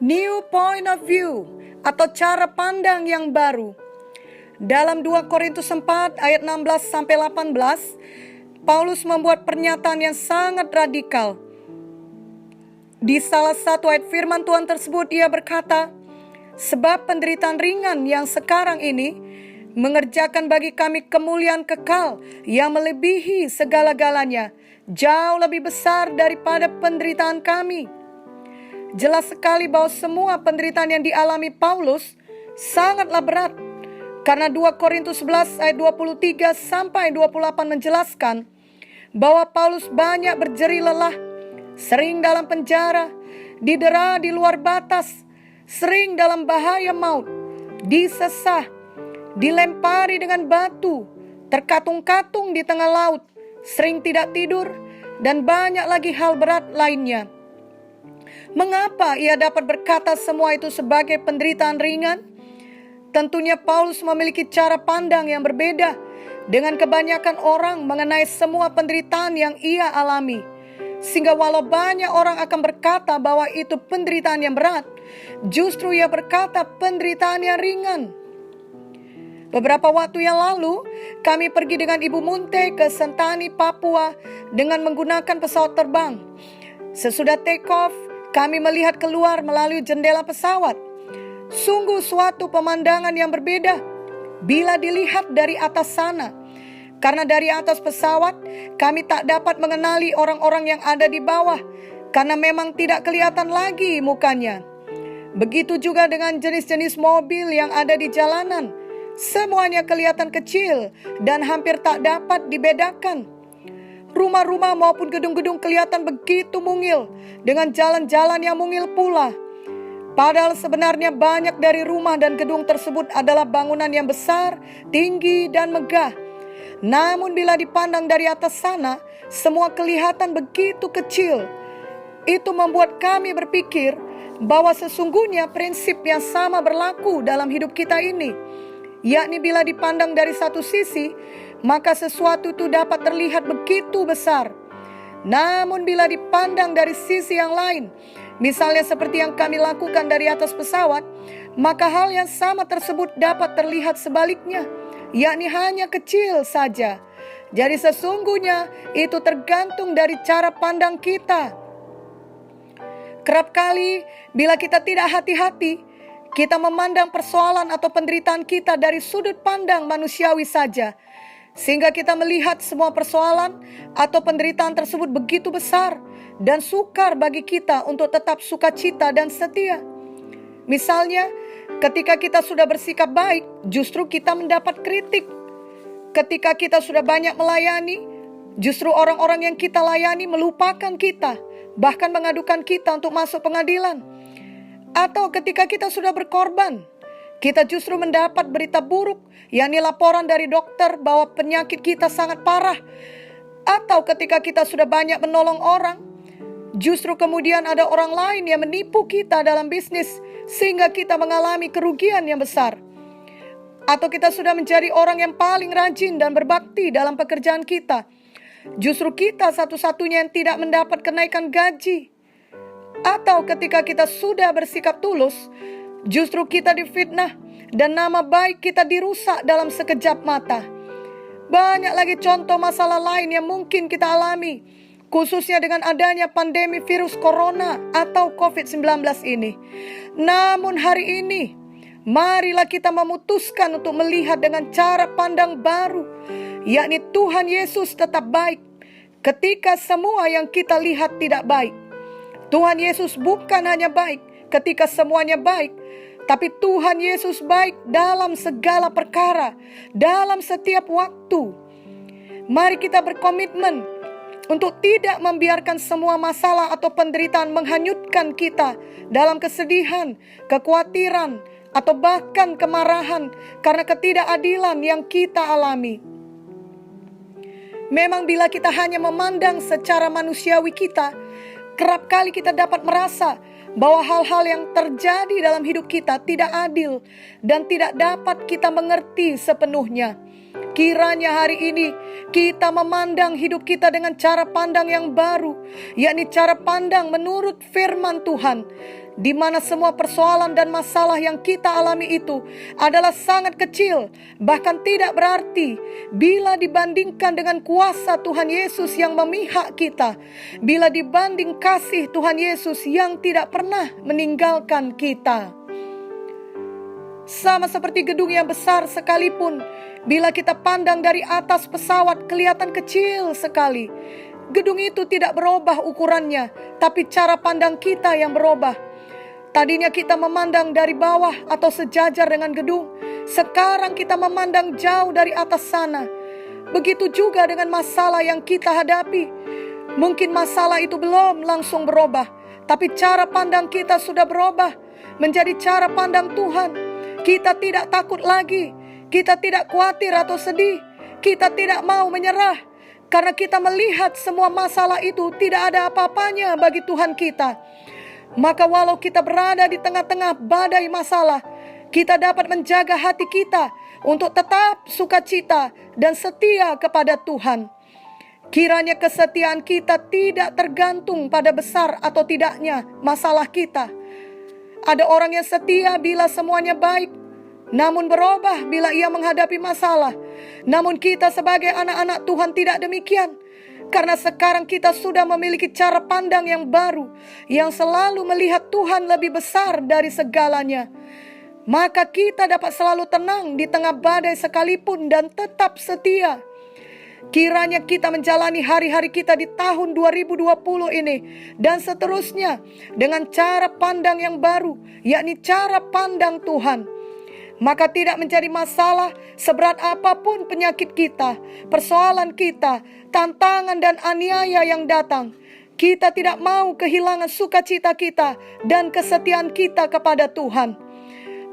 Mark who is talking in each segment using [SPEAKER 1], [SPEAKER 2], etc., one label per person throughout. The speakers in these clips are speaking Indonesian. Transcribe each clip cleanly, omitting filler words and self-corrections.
[SPEAKER 1] New point of view atau cara pandang yang baru. Dalam 2 Korintus 4 ayat 16 sampai 18, Paulus membuat pernyataan yang sangat radikal. Di salah satu ayat firman Tuhan tersebut ia berkata, "Sebab penderitaan ringan yang sekarang ini mengerjakan bagi kami kemuliaan kekal yang melebihi segala-galanya, jauh lebih besar daripada penderitaan kami." Jelas sekali bahwa semua penderitaan yang dialami Paulus sangatlah berat. Karena 2 Korintus 11 ayat 23 sampai 28 menjelaskan bahwa Paulus banyak berjeri lelah, sering dalam penjara, didera di luar batas, sering dalam bahaya maut, disesah, dilempari dengan batu, terkatung-katung di tengah laut, sering tidak tidur, dan banyak lagi hal berat lainnya. Mengapa ia dapat berkata semua itu sebagai penderitaan ringan? Tentunya Paulus memiliki cara pandang yang berbeda dengan kebanyakan orang mengenai semua penderitaan yang ia alami. Sehingga walau banyak orang akan berkata bahwa itu penderitaan yang berat, justru ia berkata penderitaan yang ringan. Beberapa waktu yang lalu, kami pergi dengan Ibu Munte ke Sentani, Papua dengan menggunakan pesawat terbang. Sesudah take off, kami melihat keluar melalui jendela pesawat. Sungguh suatu pemandangan yang berbeda bila dilihat dari atas sana. Karena dari atas pesawat, kami tak dapat mengenali orang-orang yang ada di bawah, karena memang tidak kelihatan lagi mukanya. Begitu juga dengan jenis-jenis mobil yang ada di jalanan. Semuanya kelihatan kecil dan hampir tak dapat dibedakan. Rumah-rumah maupun gedung-gedung kelihatan begitu mungil, dengan jalan-jalan yang mungil pula. Padahal sebenarnya banyak dari rumah dan gedung tersebut adalah bangunan yang besar, tinggi, dan megah. Namun bila dipandang dari atas sana, semua kelihatan begitu kecil. Itu membuat kami berpikir bahwa sesungguhnya prinsip yang sama berlaku dalam hidup kita ini. Yakni bila dipandang dari satu sisi, maka sesuatu itu dapat terlihat begitu besar. Namun bila dipandang dari sisi yang lain, misalnya seperti yang kami lakukan dari atas pesawat, maka hal yang sama tersebut dapat terlihat sebaliknya, yakni hanya kecil saja. Jadi sesungguhnya itu tergantung dari cara pandang kita. Kerap kali bila kita tidak hati-hati, kita memandang persoalan atau penderitaan kita dari sudut pandang manusiawi saja, sehingga kita melihat semua persoalan atau penderitaan tersebut begitu besar dan sukar bagi kita untuk tetap sukacita dan setia. Misalnya, ketika kita sudah bersikap baik, justru kita mendapat kritik. Ketika kita sudah banyak melayani, justru orang-orang yang kita layani melupakan kita, bahkan mengadukan kita untuk masuk pengadilan. Atau ketika kita sudah berkorban, kita justru mendapat berita buruk, yakni laporan dari dokter bahwa penyakit kita sangat parah. Atau ketika kita sudah banyak menolong orang, justru kemudian ada orang lain yang menipu kita dalam bisnis, sehingga kita mengalami kerugian yang besar. Atau kita sudah menjadi orang yang paling rajin dan berbakti dalam pekerjaan kita, justru kita satu-satunya yang tidak mendapat kenaikan gaji. Atau ketika kita sudah bersikap tulus, justru kita difitnah dan nama baik kita dirusak dalam sekejap mata. Banyak lagi contoh masalah lain yang mungkin kita alami, khususnya dengan adanya pandemi virus corona atau COVID-19 ini. Namun hari ini, marilah kita memutuskan untuk melihat dengan cara pandang baru, yakni Tuhan Yesus tetap baik ketika semua yang kita lihat tidak baik. Tuhan Yesus bukan hanya baik ketika semuanya baik, tapi Tuhan Yesus baik dalam segala perkara, dalam setiap waktu. Mari kita berkomitmen untuk tidak membiarkan semua masalah atau penderitaan menghanyutkan kita dalam kesedihan, kekhawatiran, atau bahkan kemarahan karena ketidakadilan yang kita alami. Memang bila kita hanya memandang secara manusiawi kita, kerap kali kita dapat merasa bahwa hal-hal yang terjadi dalam hidup kita tidak adil dan tidak dapat kita mengerti sepenuhnya. Kiranya hari ini kita memandang hidup kita dengan cara pandang yang baru, yakni cara pandang menurut firman Tuhan, di mana semua persoalan dan masalah yang kita alami itu adalah sangat kecil, bahkan tidak berarti bila dibandingkan dengan kuasa Tuhan Yesus yang memihak kita, bila dibanding kasih Tuhan Yesus yang tidak pernah meninggalkan kita. Sama seperti gedung yang besar sekalipun, bila kita pandang dari atas pesawat kelihatan kecil sekali. Gedung itu tidak berubah ukurannya, tapi cara pandang kita yang berubah. Tadinya kita memandang dari bawah atau sejajar dengan gedung, sekarang kita memandang jauh dari atas sana. Begitu juga dengan masalah yang kita hadapi. Mungkin masalah itu belum langsung berubah, tapi cara pandang kita sudah berubah menjadi cara pandang Tuhan. Kita tidak takut lagi, kita tidak khawatir atau sedih, kita tidak mau menyerah, karena kita melihat semua masalah itu tidak ada apa-apanya bagi Tuhan kita. Maka walau kita berada di tengah-tengah badai masalah, kita dapat menjaga hati kita untuk tetap sukacita dan setia kepada Tuhan. Kiranya kesetiaan kita tidak tergantung pada besar atau tidaknya masalah kita. Ada orang yang setia bila semuanya baik, namun berubah bila ia menghadapi masalah. Namun kita sebagai anak-anak Tuhan tidak demikian. Karena sekarang kita sudah memiliki cara pandang yang baru, yang selalu melihat Tuhan lebih besar dari segalanya. Maka kita dapat selalu tenang di tengah badai sekalipun dan tetap setia. Kiranya kita menjalani hari-hari kita di tahun 2020 ini dan seterusnya dengan cara pandang yang baru, yakni cara pandang Tuhan. Maka tidak menjadi masalah seberat apapun penyakit kita, persoalan kita, tantangan dan aniaya yang datang. Kita tidak mau kehilangan sukacita kita dan kesetiaan kita kepada Tuhan.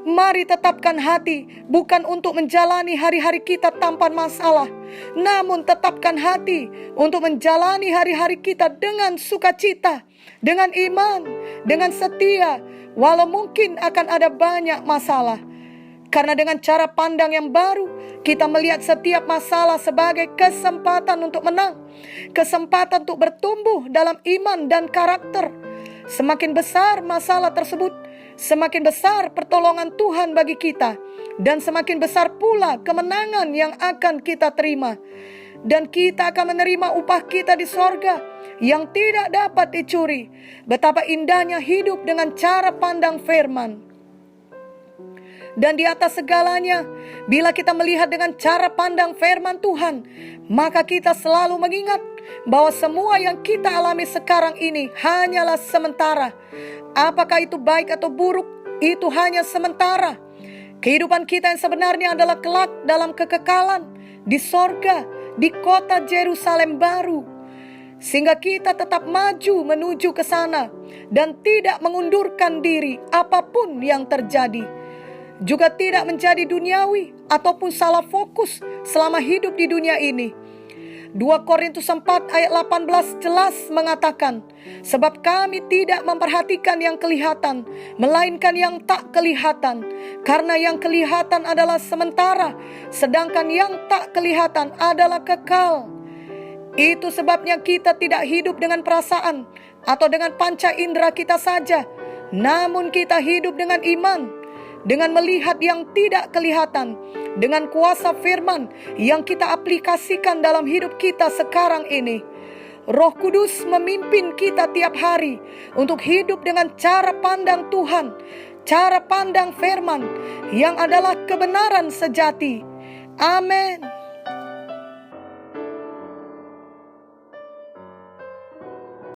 [SPEAKER 1] Mari tetapkan hati, bukan untuk menjalani hari-hari kita tanpa masalah, namun tetapkan hati untuk menjalani hari-hari kita dengan sukacita, dengan iman, dengan setia, walau mungkin akan ada banyak masalah. Karena dengan cara pandang yang baru, kita melihat setiap masalah sebagai kesempatan untuk menang, kesempatan untuk bertumbuh dalam iman dan karakter. Semakin besar masalah tersebut, semakin besar pertolongan Tuhan bagi kita, dan semakin besar pula kemenangan yang akan kita terima. Dan kita akan menerima upah kita di sorga yang tidak dapat dicuri. Betapa indahnya hidup dengan cara pandang firman. Dan di atas segalanya, bila kita melihat dengan cara pandang firman Tuhan, maka kita selalu mengingat bahwa semua yang kita alami sekarang ini hanyalah sementara. Apakah itu baik atau buruk, itu hanya sementara. Kehidupan kita yang sebenarnya adalah kelak dalam kekekalan, di sorga, di kota Yerusalem baru. Sehingga kita tetap maju menuju ke sana dan tidak mengundurkan diri apapun yang terjadi. Juga tidak menjadi duniawi ataupun salah fokus selama hidup di dunia ini. 2 Korintus 4 ayat 18 jelas mengatakan, sebab kami tidak memperhatikan yang kelihatan, melainkan yang tak kelihatan. Karena yang kelihatan adalah sementara, sedangkan yang tak kelihatan adalah kekal. Itu sebabnya kita tidak hidup dengan perasaan atau dengan panca indera kita saja, namun kita hidup dengan iman, dengan melihat yang tidak kelihatan, dengan kuasa firman yang kita aplikasikan dalam hidup kita sekarang ini. Roh Kudus memimpin kita tiap hari untuk hidup dengan cara pandang Tuhan, cara pandang firman yang adalah kebenaran sejati. Amin.